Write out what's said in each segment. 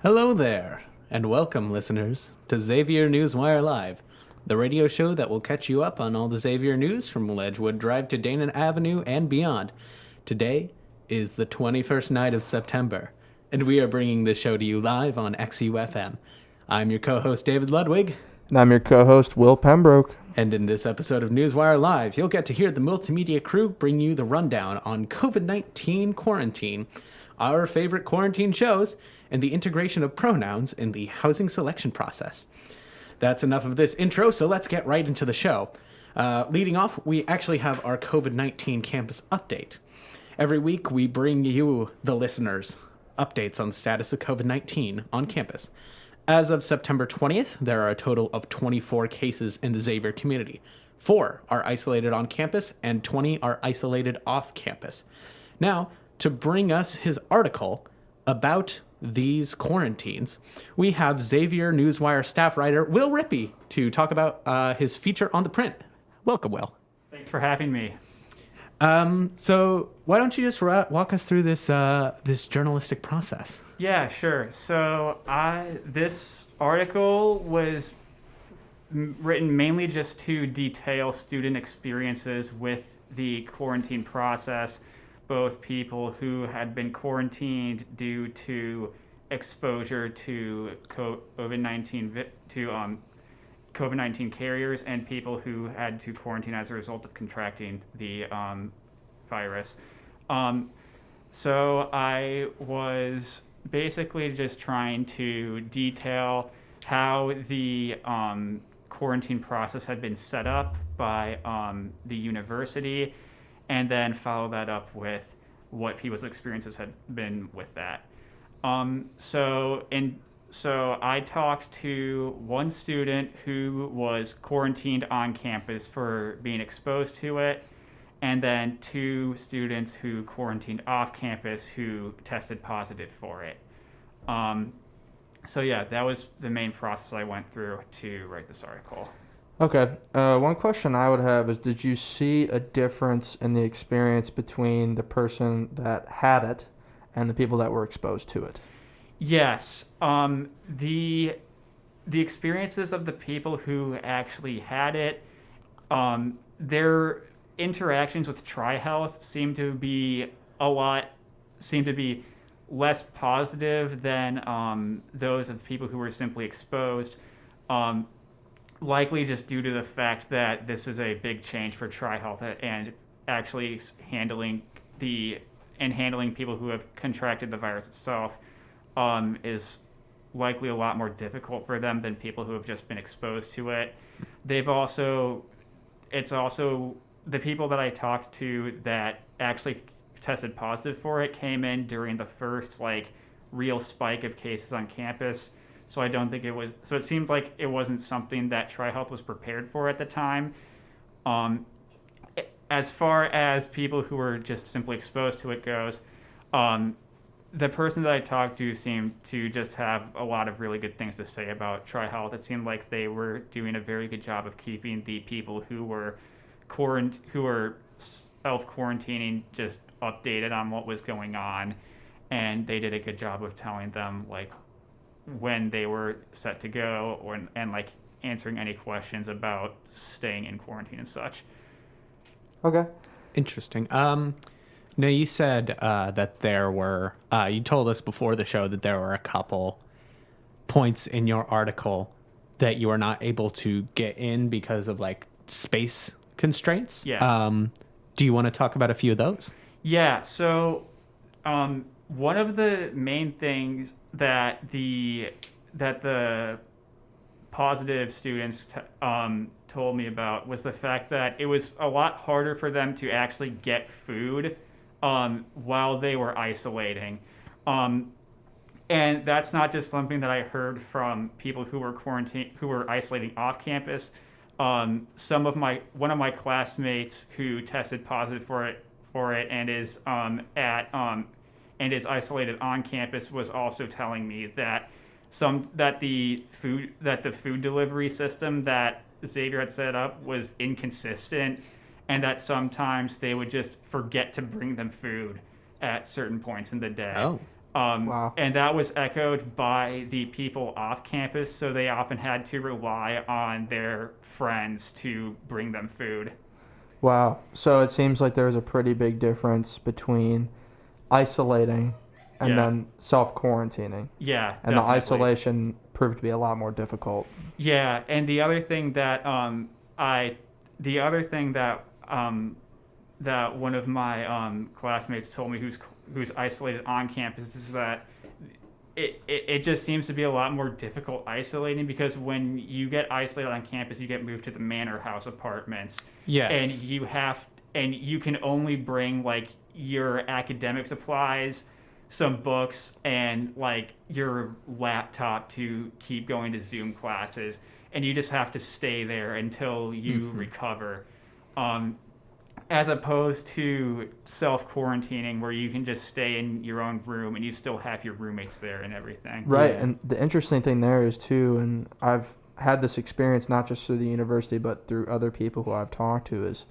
Hello there, and welcome, listeners, to Xavier Newswire Live, the radio show that will catch you up on all the Xavier news from Ledgewood Drive to Dana Avenue and beyond. Today is the 21st night of September, and we are bringing this show to you live on XUFM. I'm your co-host, David Ludwig. And I'm your co-host, Will Pembroke. And in this episode of Newswire Live, you'll get to hear the Multimedia crew bring you the rundown on COVID-19 quarantine, our favorite quarantine shows, and the integration of pronouns in the housing selection process. That's enough of this intro, so let's get right into the show. Leading off, we actually have our COVID-19 campus update. Every week, we bring you, the listeners, updates on the status of COVID-19 on campus. As of September 20th, there are a total of 24 cases in the Xavier community. 4 are isolated on campus, and 20 are isolated off campus. Now, to bring us his article about these quarantines, we have Xavier Newswire staff writer Will Rippey to talk about his feature on the print. Welcome, Will. Thanks for having me. So why don't you just walk us through this journalistic process? Yeah, sure. So this article was written mainly just to detail student experiences with the quarantine process, both people who had been quarantined due to exposure to COVID-19 carriers and people who had to quarantine as a result of contracting the virus. So I was basically just trying to detail how the quarantine process had been set up by the university, and then follow that up with what people's experiences had been with that. So I talked to one student who was quarantined on campus for being exposed to it, and then 2 students who quarantined off campus who tested positive for it. So yeah, that was the main process I went through to write this article. Okay, one question I would have is, did you see a difference in the experience between the person that had it and the people that were exposed to it? Yes. The experiences of the people who actually had it, their interactions with TriHealth seemed to be less positive than those of people who were simply exposed. Likely just due to the fact that this is a big change for TriHealth, and actually handling people who have contracted the virus itself is likely a lot more difficult for them than people who have just been exposed to it. It's also the people that I talked to that actually tested positive for it came in during the first real spike of cases on campus. So I don't think it seemed like it wasn't something that TriHealth was prepared for at the time. As far as people who were just simply exposed to it goes, the person that I talked to seemed to just have a lot of really good things to say about TriHealth. It seemed like they were doing a very good job of keeping the people who were self-quarantining just updated on what was going on, and they did a good job of telling them when they were set to go, and answering any questions about staying in quarantine and such. Okay. Interesting. Now you said that there were, you told us before the show that there were a couple points in your article that you were not able to get in because of space constraints. Yeah. Do you want to talk about a few of those? Yeah. So, one of the main things that the positive students told me about was the fact that it was a lot harder for them to actually get food while they were isolating. And that's not just something that I heard from people who were isolating off campus. One of my classmates who tested positive for it and is isolated on campus was also telling me that the food delivery system that Xavier had set up was inconsistent, and that sometimes they would just forget to bring them food at certain points in the day. Oh. Wow. And that was echoed by the people off campus, so they often had to rely on their friends to bring them food. Wow. So it seems like there's a pretty big difference between isolating and Yeah. then self-quarantining. Yeah, And definitely. the isolation proved to be a lot more difficult. Yeah, and the other thing that that one of my classmates told me who's isolated on campus is that it just seems to be a lot more difficult isolating, because when you get isolated on campus, you get moved to the manor house apartments. Yes. And you can only bring like your academic supplies, some books, and like your laptop to keep going to Zoom classes, and you just have to stay there until you recover. As opposed to self-quarantining, where you can just stay in your own room and you still have your roommates there and everything. Right. Yeah. And the interesting thing there is too, and I've had this experience not just through the university but through other people who I've talked to, is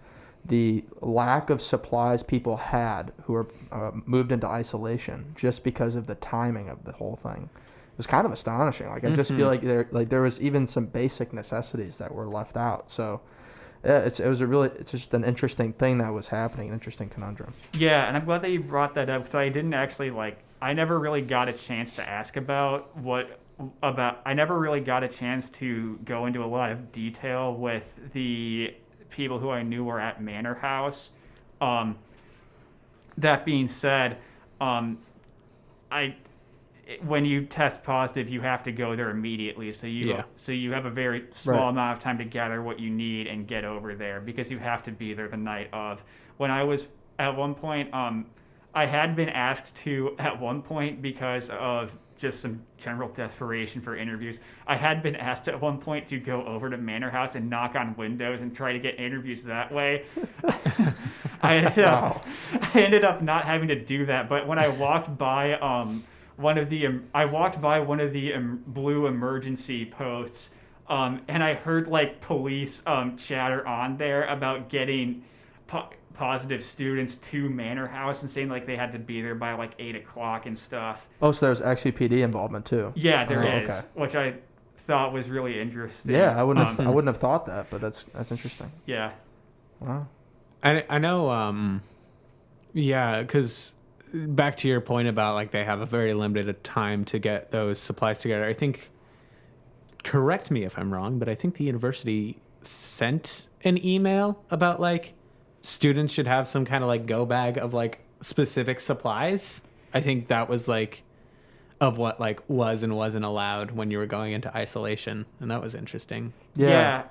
the lack of supplies people had who were moved into isolation just because of the timing of the whole thing. It was kind of astonishing. Like I just feel like there was even some basic necessities that were left out. So yeah, it's just an interesting thing that was happening, an interesting conundrum. Yeah, and I'm glad that you brought that up, because I never really got a chance to ask I never really got a chance to go into a lot of detail with the people who I knew were at Manor House. That being said, when you test positive, you have to go there immediately. So you have a very small amount of time to gather what you need and get over there, because you have to be there the night of. When I was at one point, I had been asked to at one point, because of just some general desperation for interviews. I had been asked at one point to go over to Manor House and knock on windows and try to get interviews that way. I ended up not having to do that, but when I walked by one of the blue emergency posts, and I heard like police chatter on there about getting positive students to Manor House and saying like they had to be there by like 8 o'clock and stuff. Oh, so there's actually PD involvement too. Yeah, there is, okay. which I thought was really interesting. Yeah, I wouldn't have thought that, but that's interesting. Yeah. Wow. I know. Yeah, because back to your point about like they have a very limited time to get those supplies together. I think, correct me if I'm wrong, but I think the university sent an email about like students should have some kind of like go bag of like specific supplies. I think that was like of what like was and wasn't allowed when you were going into isolation, and that was interesting. Yeah,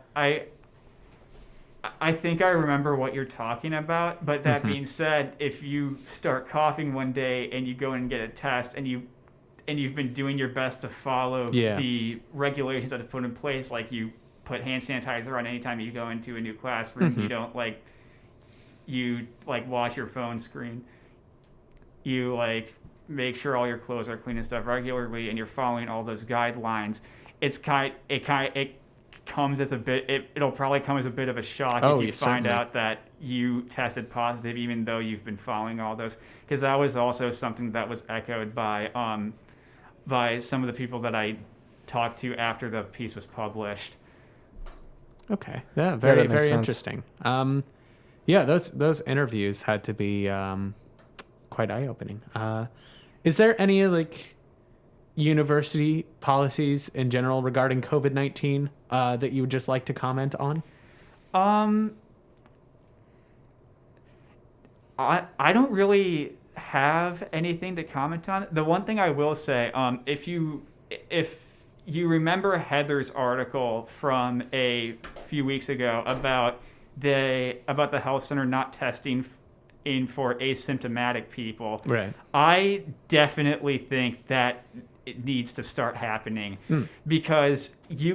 I think I remember what you're talking about, but that being said, if you start coughing one day and you go and get a test and you've been doing your best to follow the regulations that are put in place, like you put hand sanitizer on anytime you go into a new classroom, you wash your phone screen, you like make sure all your clothes are clean and stuff regularly, and you're following all those guidelines. It'll probably come as a bit of a shock if you find out that you tested positive, even though you've been following all those, because that was also something that was echoed by some of the people that I talked to after the piece was published. Okay. Yeah, very sense. interesting. Yeah, those interviews had to be quite eye-opening. Is there any like university policies in general regarding COVID-19 that you would just like to comment on? I don't really have anything to comment on. The one thing I will say, if you remember Heather's article from a few weeks ago about the health center not testing in for asymptomatic people, Right. I definitely think that it needs to start happening, because if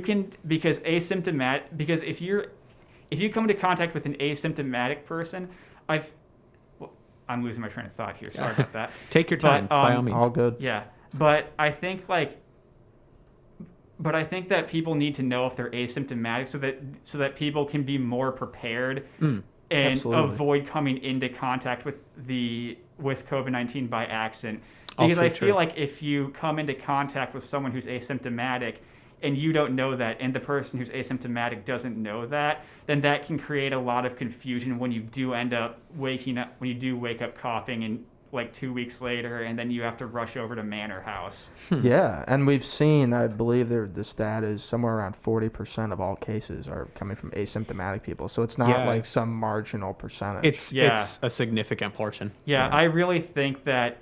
you come into contact with an asymptomatic person, I'm losing my train of thought here. Sorry about that. Take your time, by all means. All good. Yeah, but I think that people need to know if they're asymptomatic so that people can be more prepared and Absolutely. avoid coming into contact with COVID-19 by accident. Because too I feel true. like if you come into contact with someone who's asymptomatic and you don't know that, and the person who's asymptomatic doesn't know that, then that can create a lot of confusion when you do end up waking up, when you do wake up coughing and like 2 weeks later, and then you have to rush over to Manor House. Yeah, and we've seen, I believe the stat is somewhere around 40% of all cases are coming from asymptomatic people. So it's not Yeah. like some marginal percentage. It's a significant portion. Yeah, Yeah. I really think that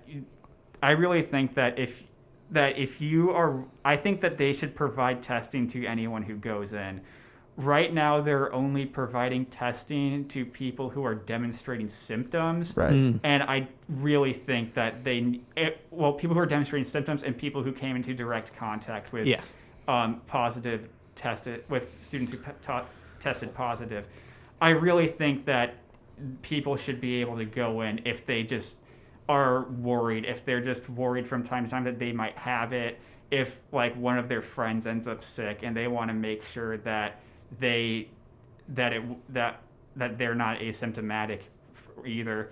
if you are, I think that they should provide testing to anyone who goes in. Right now, they're only providing testing to people who are demonstrating symptoms. Right. And I really think that people who are demonstrating symptoms and people who came into direct contact with Yes. with students who tested positive. I really think that people should be able to go in if they just are worried, if they're just worried from time to time that they might have it, if like one of their friends ends up sick and they want to make sure that they're not asymptomatic either.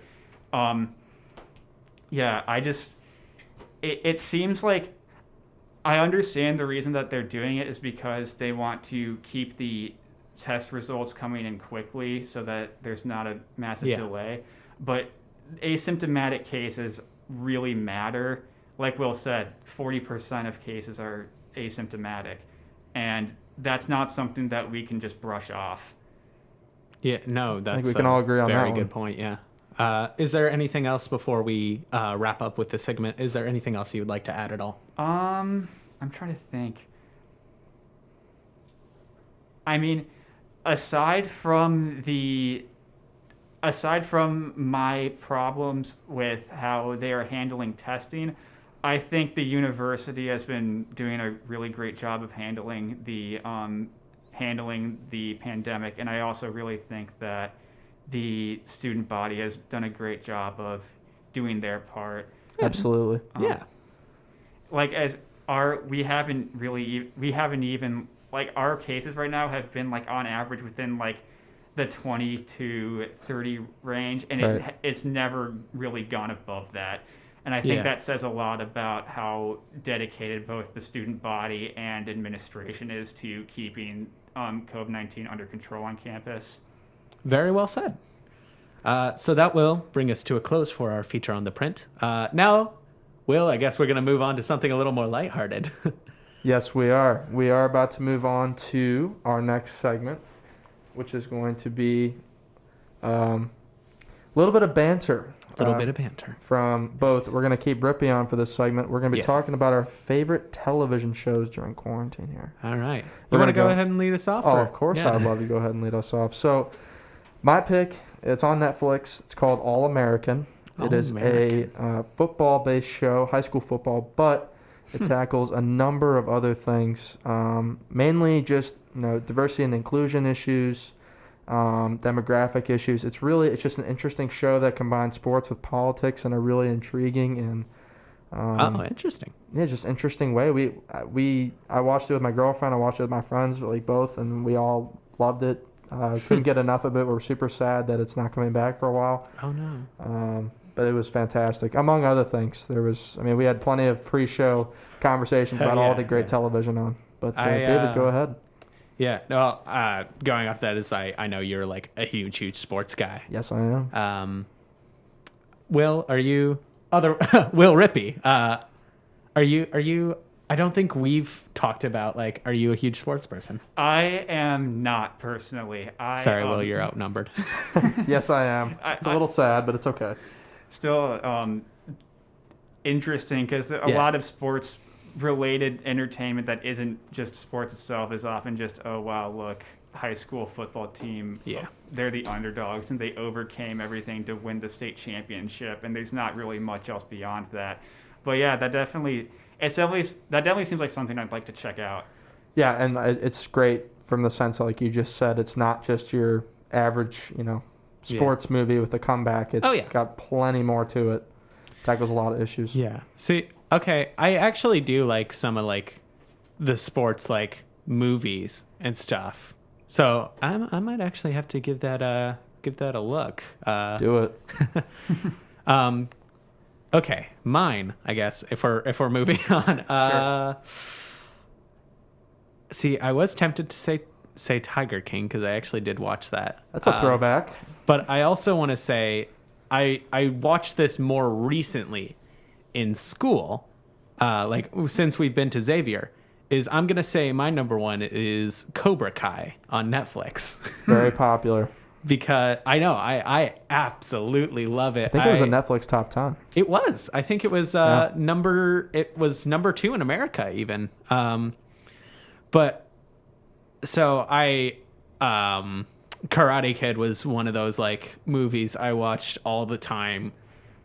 It seems like I understand the reason that they're doing it is because they want to keep the test results coming in quickly so that there's not a massive delay. But asymptomatic cases really matter. Like Will said, 40% of cases are asymptomatic. And that's not something that we can just brush off. Yeah, no, that's I think we can all agree on that very one. good point, yeah. Is there anything else before we wrap up with the segment? Is there anything else you would like to add at all? I'm trying to think. I mean, aside from my problems with how they are handling testing, I think the university has been doing a really great job of handling the pandemic, and I also really think that the student body has done a great job of doing their part. Absolutely. Yeah. Like we haven't even like our cases right now have been like on average within like the 20 to 30 range, and Right. it's never really gone above that. And I think that says a lot about how dedicated both the student body and administration is to keeping COVID-19 under control on campus. Very well said. So that will bring us to a close for our feature on the print. Now, Will, I guess we're going to move on to something a little more lighthearted. Yes, we are. We are about to move on to our next segment, which is going to be a little bit of banter. Bit of banter. From both. We're going to keep Rippey on for this segment. We're going to be talking about our favorite television shows during quarantine here. All right. We're You want to gonna go ahead and lead us off? Oh, or- of course Yeah. I'd love to go ahead and lead us off. So, my pick, it's on Netflix. It's called All American. It is a football-based show, high school football, but it tackles a number of other things, mainly just diversity and inclusion issues, demographic issues. It's just an interesting show that combines sports with politics in a really intriguing and interesting. yeah, just interesting way. I watched it with my girlfriend. I watched it with my friends, like both, and we all loved it. Couldn't get enough of it. We're super sad that it's not coming back for a while. Oh no. But it was fantastic, among other things. We had plenty of pre-show conversations about all the great television on. But David, go ahead. Yeah, no, going off that is I know you're like a huge sports guy. Yes, I am. Will, are you Will Rippey? Are you I don't think we've talked about like, are you a huge sports person? I am not personally. Sorry, Will, you're outnumbered. Yes, I am. It's a little sad, but it's okay. Still interesting because a lot of sports related entertainment that isn't just sports itself is often just, oh wow, look, high school football team, they're the underdogs and they overcame everything to win the state championship, and there's not really much else beyond that. But yeah, that definitely seems like something I'd like to check out. Yeah, and it's great from the sense of, like you just said, it's not just your average sports movie with a comeback. It's got plenty more to it. Tackles a lot of issues. Yeah. See, okay, I actually do like some of like the sports like movies and stuff. So I might actually have to give that a look. Do it. Okay, mine, I guess, if we're moving on. See, I was tempted to say Tiger King because I actually did watch that. That's a throwback. But I also want to say I watched this more recently in school, like since we've been to Xavier. I'm going to say my number one is Cobra Kai on Netflix. Very popular. Because I absolutely love it. I think it was a Netflix top 10. It was. I think it was number 2 in America even. But so Karate Kid was one of those like movies I watched all the time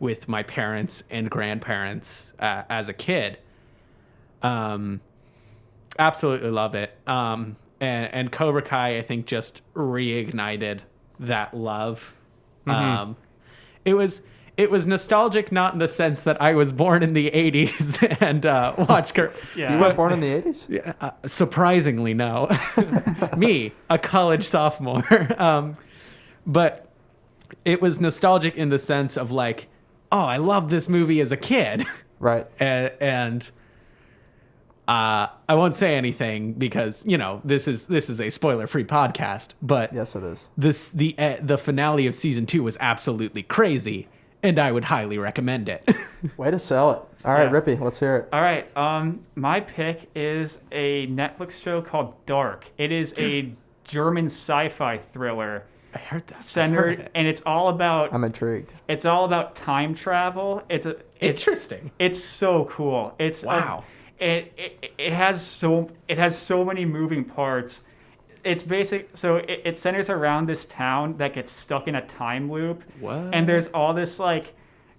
with my parents and grandparents as a kid. Absolutely love it. And Cobra Kai, I think, just reignited that love. Mm-hmm. It was nostalgic, not in the sense that I was born in the 80s and watched You were born in the 80s? Yeah, surprisingly, no. Me, a college sophomore. But it was nostalgic in the sense of like, oh, I loved this movie as a kid. Right. And I won't say anything because, this is a spoiler-free podcast, but yes, it is. The finale of season 2 was absolutely crazy, and I would highly recommend it. Way to sell it. All right, Rippey, let's hear it. All right. My pick is a Netflix show called Dark. It is a German sci-fi thriller. I heard that. Centered, and it's all about. I'm intrigued. It's all about time travel. It's interesting. It's so cool. It's wow. It has so many moving parts. It's basic. So it centers around this town that gets stuck in a time loop. What? And there's all this like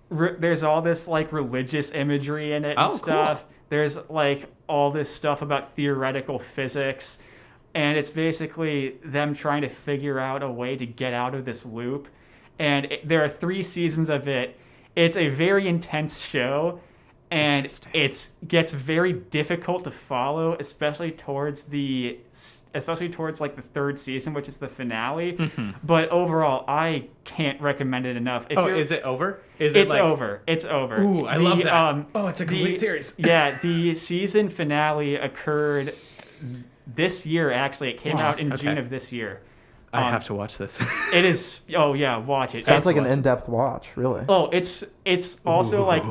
religious imagery in it and stuff. Cool. There's like all this stuff about theoretical physics, and it's basically them trying to figure out a way to get out of this loop. And there are 3 seasons of it. It's a very intense show. And it gets very difficult to follow, especially towards like the 3rd season, which is the finale. Mm-hmm. But overall, I can't recommend it enough. Is it over? It's over. It's over. Ooh, I love that. It's a complete series. Yeah, the season finale occurred this year. Actually, it came out in June of this year. I have to watch this. It is. Oh yeah, watch it. Sounds like an in-depth watch, really. Oh, it's also like.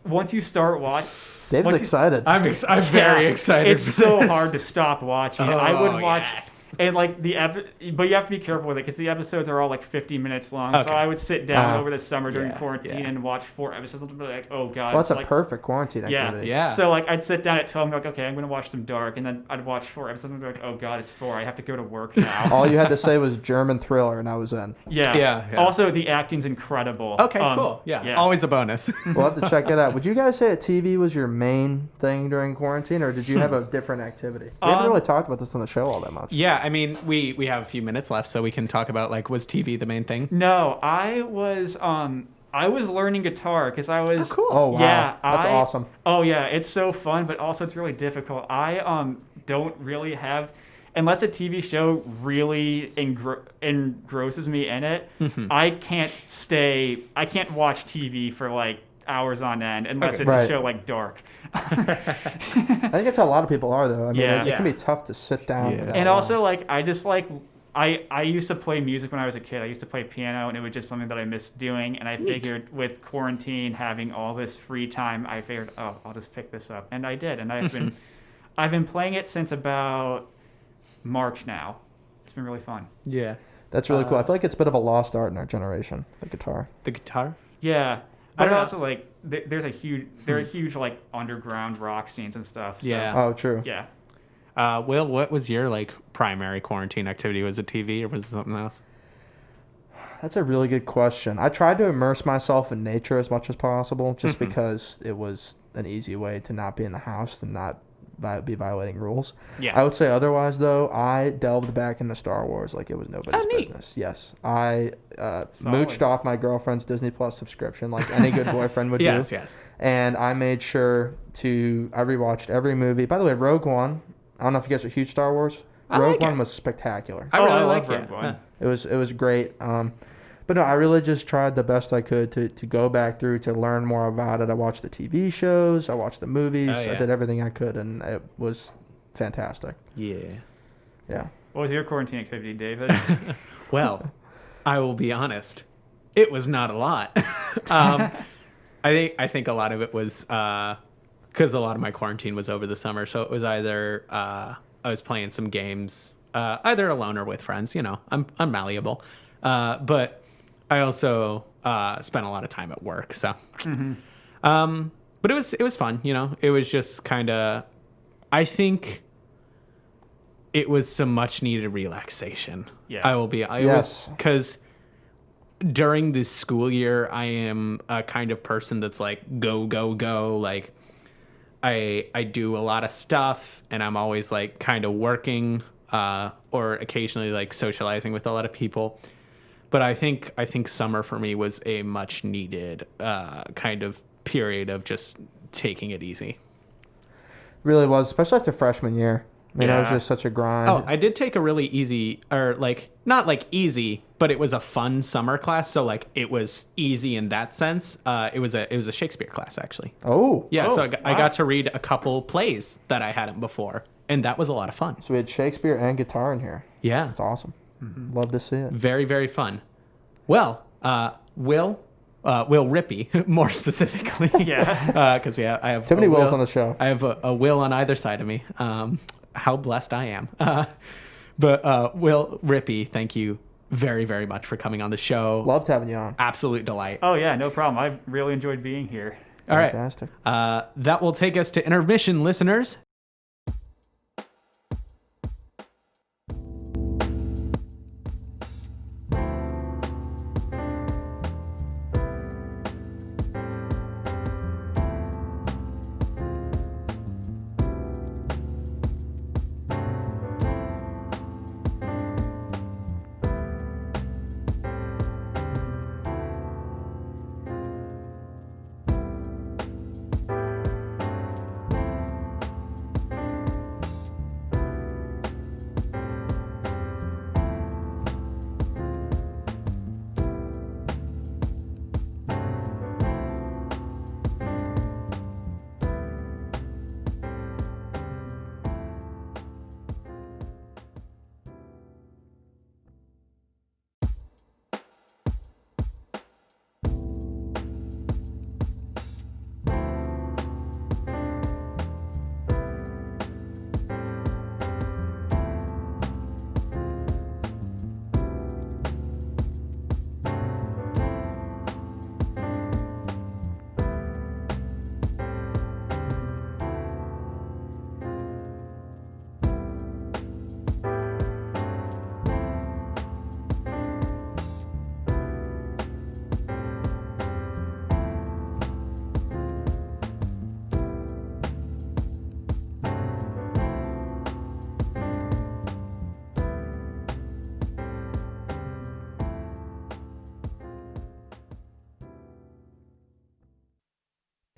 Once you start watching, Dave's excited. I'm very excited. It's so hard to stop watching it. I would watch, yes. and like but you have to be careful with it because the episodes are all like 50 minutes long. Okay. So I would sit down over the summer during quarantine and watch 4 episodes. And be like, oh god. Well, that's a perfect quarantine activity. Yeah. So like I'd sit down at 12 and be like, okay, I'm gonna watch some Dark, and then I'd watch 4 episodes and be like, oh god, it's 4. I have to go to work now. All you had to say was German thriller, and I was in. Yeah. Also, the acting's incredible. Okay, cool. Yeah. Always a bonus. We'll have to check it out. Would you guys say that TV was your main thing during quarantine, or did you have a different activity? We haven't really talked about this on the show all that much. Yeah, I mean, we have a few minutes left, so we can talk about like, was TV the main thing? No, I was learning guitar because I was. Oh, cool. Oh wow. Yeah, that's awesome. Oh yeah, it's so fun, but also it's really difficult. I don't really have. Unless a TV show really engrosses me in it, I can't watch TV for like hours on end unless it's a show like Dark. I think that's how a lot of people are, though. I mean, it can be tough to sit down. Yeah. And also, like, I used to play music when I was a kid. I used to play piano, and it was just something that I missed doing. And I figured with quarantine, having all this free time, I figured, I'll just pick this up. And I did. And I've been playing it since about March now. It's been really fun. Yeah. That's really cool. I feel like it's a bit of a lost art in our generation, the guitar. The guitar? Yeah. But also, like, there are huge, like, underground rock scenes and stuff. So. Yeah. Oh, true. Yeah. Will, what was your, like, primary quarantine activity? Was it TV or was it something else? That's a really good question. I tried to immerse myself in nature as much as possible just because it was an easy way to not be in the house and not be violating rules. Yeah. I would say otherwise, though, I delved back into Star Wars like it was nobody's business. Yes. I mooched off my girlfriend's Disney Plus subscription like any good boyfriend would do. Yes. And I made sure I rewatched every movie. By the way, Rogue One, I don't know if you guys are huge Star Wars. Rogue One was spectacular. I really love like Rogue One. It was great. But no, I really just tried the best I could to go back through to learn more about it. I watched the TV shows, I watched the movies, Oh, yeah. I did everything I could, and it was fantastic. Yeah. Yeah. What was your quarantine activity, David? Well, I will be honest. It was not a lot. I think a lot of it was because a lot of my quarantine was over the summer. So it was either I was playing some games, either alone or with friends. You know, I'm malleable. But I also spent a lot of time at work. So, but it was fun. You know, it was just kind of. I think it was some much needed relaxation. Yeah. I will be. It was because during this school year, I am a kind of person that's like go, go, go. Like I do a lot of stuff, and I'm always like kind of working or occasionally like socializing with a lot of people. But I think summer for me was a much needed kind of period of just taking it easy. Really was, especially after freshman year. I mean, it was Yeah. just such a grind. Oh, I did take a really easy, or like not like easy, but it was a fun summer class. So like it was easy in that sense. It was a Shakespeare class actually. Oh. Yeah, Oh, so I wow. got to read a couple plays that I hadn't before, and that was a lot of fun. So we had Shakespeare and guitar in here. Yeah, That's awesome. Love to see it. very very fun. Well, Will Rippey more specifically. Yeah. Because I have Too many a Wills Will- on the show. I have a Will on either side of me. How blessed I am. But Will Rippey, thank you very, very much for coming on the show. Loved having you on. Absolute delight. Oh, yeah, no problem. I really enjoyed being here. All right. Fantastic. That will take us to intermission, listeners.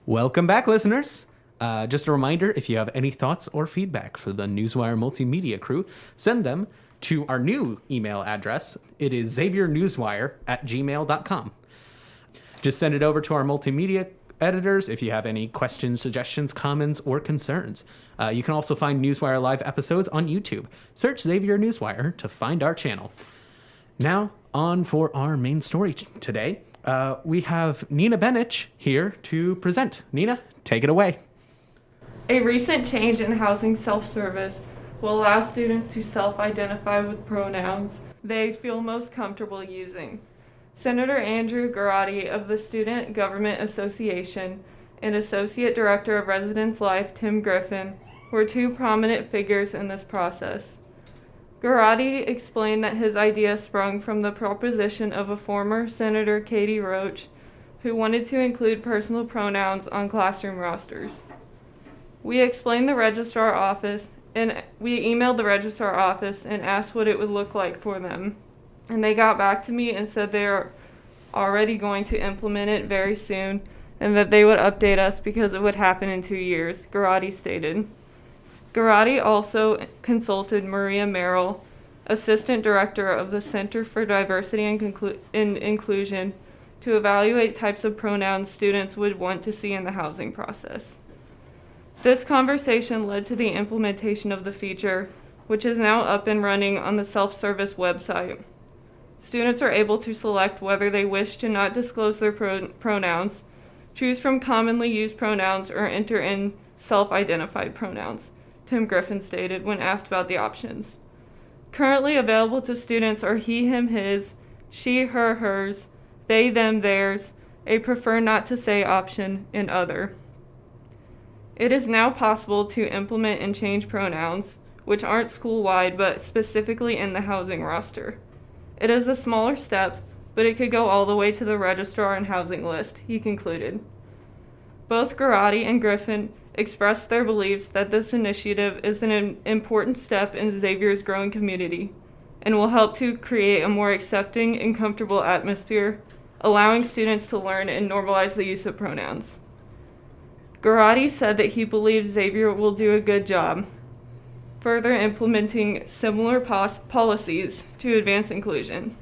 Welcome back, listeners. Just a reminder, if you have any thoughts or feedback for the Newswire Multimedia crew, send them to our new email address. It is xaviernewswire@gmail.com. Just send it over to our multimedia editors if you have any questions, suggestions, comments, or concerns. You can also find Newswire live episodes on YouTube. Search Xavier Newswire to find our channel. Now, on for our main story today. We have Nina Benich here to present. Nina, take it away. A recent change in housing self-service will allow students to self-identify with pronouns they feel most comfortable using. Senator Andrew Garotti of the Student Government Association and Associate Director of Residence Life Tim Griffin were two prominent figures in this process. Garotti explained that his idea sprung from the proposition of a former Senator Katie Roach, who wanted to include personal pronouns on classroom rosters. We explained the registrar office, and we emailed the registrar office and asked what it would look like for them. And they got back to me and said they are already going to implement it very soon, and that they would update us because it would happen in 2 years, Garotti stated. Garotti also consulted Maria Merrill, Assistant Director of the Center for Diversity and Inclusion, to evaluate types of pronouns students would want to see in the housing process. This conversation led to the implementation of the feature, which is now up and running on the self-service website. Students are able to select whether they wish to not disclose their pronouns, choose from commonly used pronouns, or enter in self-identified pronouns, Tim Griffin stated when asked about the options. Currently available to students are he, him, his, she, her, hers, they, them, theirs, a prefer not to say option, and other. It is now possible to implement and change pronouns, which aren't school-wide but specifically in the housing roster. It is a smaller step, but it could go all the way to the registrar and housing list, he concluded. Both Garotti and Griffin expressed their beliefs that this initiative is an important step in Xavier's growing community and will help to create a more accepting and comfortable atmosphere, allowing students to learn and normalize the use of pronouns. Garotti said that he believes Xavier will do a good job further implementing similar policies to advance inclusion.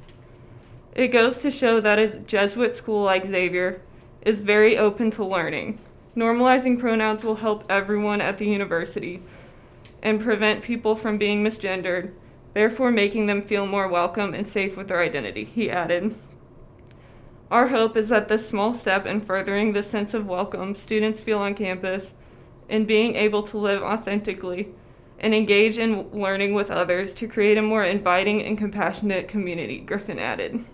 It goes to show that a Jesuit school like Xavier is very open to learning. Normalizing pronouns will help everyone at the university and prevent people from being misgendered, therefore making them feel more welcome and safe with their identity, he added. Our hope is that this small step in furthering the sense of welcome students feel on campus and being able to live authentically and engage in learning with others to create a more inviting and compassionate community, Griffin added.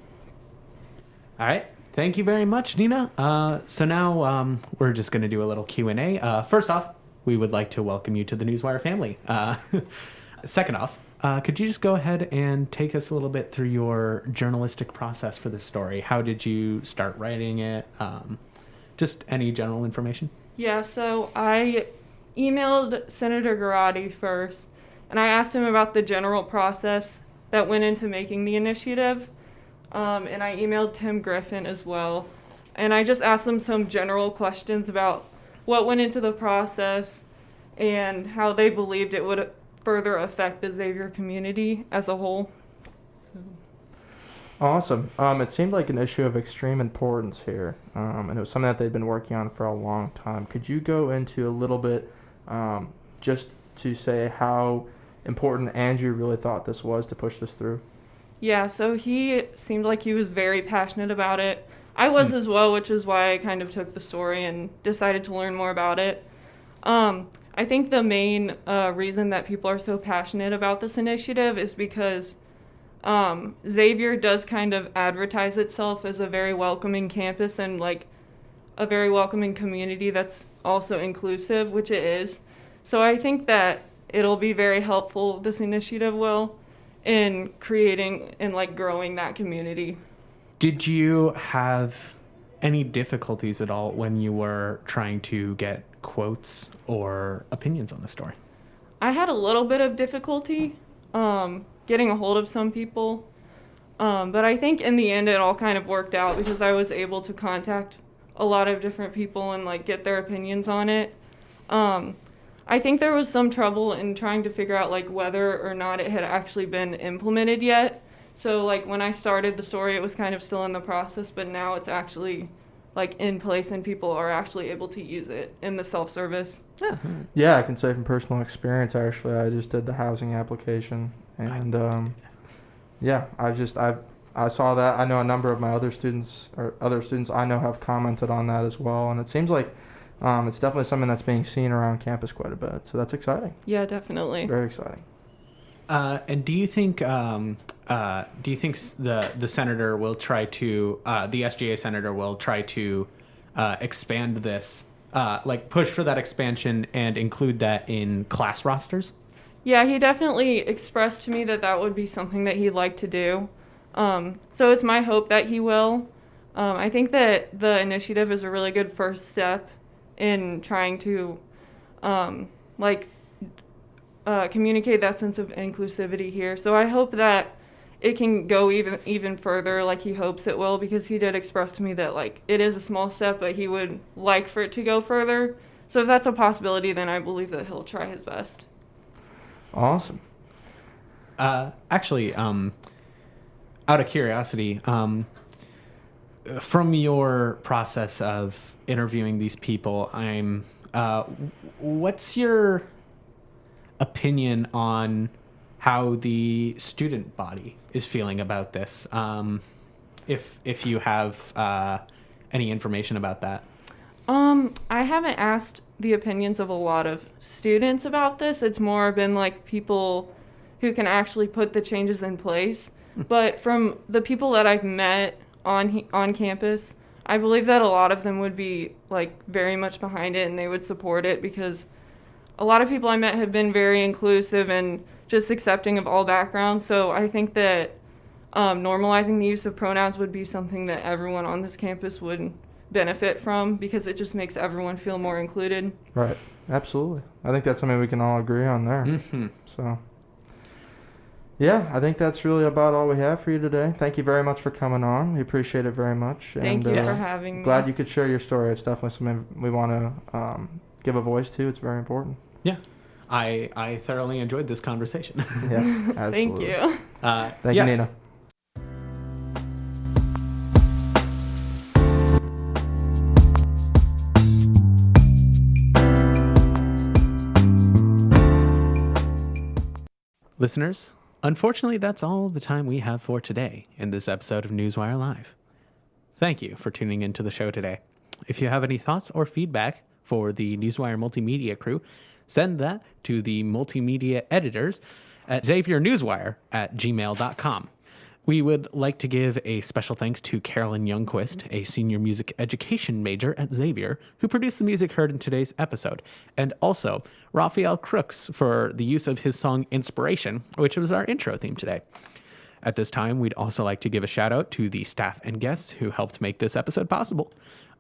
All right. Thank you very much, Nina. So now we're just going to do a little Q&A. First off, we would like to welcome you to the Newswire family. Second off, could you just go ahead and take us a little bit through your journalistic process for this story? How did you start writing it? Just any general information? Yeah, so I emailed Senator Garotti first, and I asked him about the general process that went into making the initiative, and I emailed Tim Griffin as well. And I just asked them some general questions about what went into the process and how they believed it would further affect the Xavier community as a whole. So. Awesome. It seemed like an issue of extreme importance here, and it was something that they'd been working on for a long time. Could you go into a little bit just to say how important Andrew really thought this was to push this through? Yeah, so he seemed like he was very passionate about it. I was as well, which is why I kind of took the story and decided to learn more about it. I think the main reason that people are so passionate about this initiative is because Xavier does kind of advertise itself as a very welcoming campus and like a very welcoming community that's also inclusive, which it is. So I think that it'll be very helpful, this initiative will, in creating and like growing that community. Did you have any difficulties at all when you were trying to get quotes or opinions on the story? I had a little bit of difficulty getting a hold of some people, but I think in the end it all kind of worked out because I was able to contact a lot of different people and like get their opinions on it. I think there was some trouble in trying to figure out like whether or not it had actually been implemented yet. So like when I started the story, it was kind of still in the process, but now it's actually like in place and people are actually able to use it in the self-service. Yeah, I can say from personal experience, actually, I just did the housing application and yeah, I saw that. I know a number of my other students I know have commented on that as well, and it seems like it's definitely something that's being seen around campus quite a bit. So that's exciting. Yeah, definitely. Very exciting. And do you think the senator will try to the SGA senator will try to expand this, like push for that expansion and include that in class rosters? Yeah, he definitely expressed to me that that would be something that he'd like to do. So it's my hope that he will. I think that the initiative is a really good first step in trying to communicate that sense of inclusivity here. So I hope that it can go even further like he hopes it will, because he did express to me that like it is a small step, but he would like for it to go further. So if that's a possibility, then I believe that he'll try his best. Awesome. Actually, out of curiosity, from your process of interviewing these people, what's your opinion on how the student body is feeling about this? If you have any information about that. I haven't asked the opinions of a lot of students about this. It's more been like people who can actually put the changes in place. But from the people that I've met on campus, I believe that a lot of them would be like very much behind it and they would support it, because a lot of people I met have been very inclusive and just accepting of all backgrounds. So I think that normalizing the use of pronouns would be something that everyone on this campus would benefit from, because it just makes everyone feel more included. Right. Absolutely. I think that's something we can all agree on there. Mm-hmm. So, yeah, I think that's really about all we have for you today. Thank you very much for coming on. We appreciate it very much. Thank and, you for having me. Glad you could share your story. It's definitely something we want to give a voice to. It's very important. Yeah. I thoroughly enjoyed this conversation. Yes, absolutely. Thank you. Thank you, Nina. Listeners, unfortunately, that's all the time we have for today in this episode of Newswire Live. Thank you for tuning into the show today. If you have any thoughts or feedback for the Newswire Multimedia crew, send that to the multimedia editors at xaviernewswire@gmail.com. We would like to give a special thanks to Carolyn Youngquist, a senior music education major at Xavier, who produced the music heard in today's episode, and also Raphael Crooks for the use of his song Inspiration, which was our intro theme today. At this time, we'd also like to give a shout out to the staff and guests who helped make this episode possible.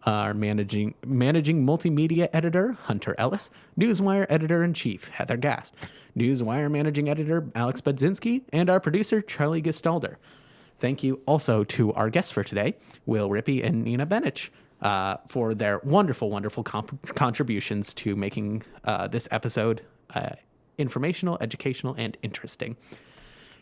Our managing multimedia editor, Hunter Ellis, Newswire editor-in-chief, Heather Gast, Newswire managing editor, Alex Budzinski, and our producer, Charlie Gestalder. Thank you also to our guests for today, Will Rippey and Nina Benich, for their wonderful, wonderful contributions to making this episode informational, educational, and interesting.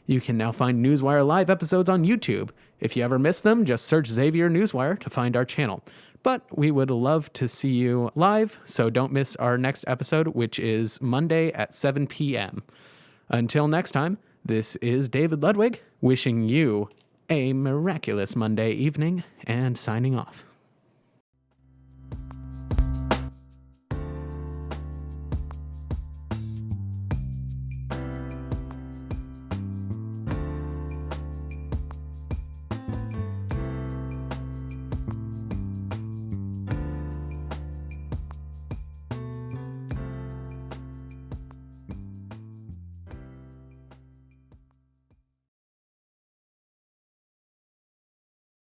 You can now find Newswire Live episodes on YouTube. If you ever miss them, just search Xavier Newswire to find our channel. But we would love to see you live, so don't miss our next episode, which is Monday at 7 p.m. Until next time, this is David Ludwig, wishing you a miraculous Monday evening and signing off.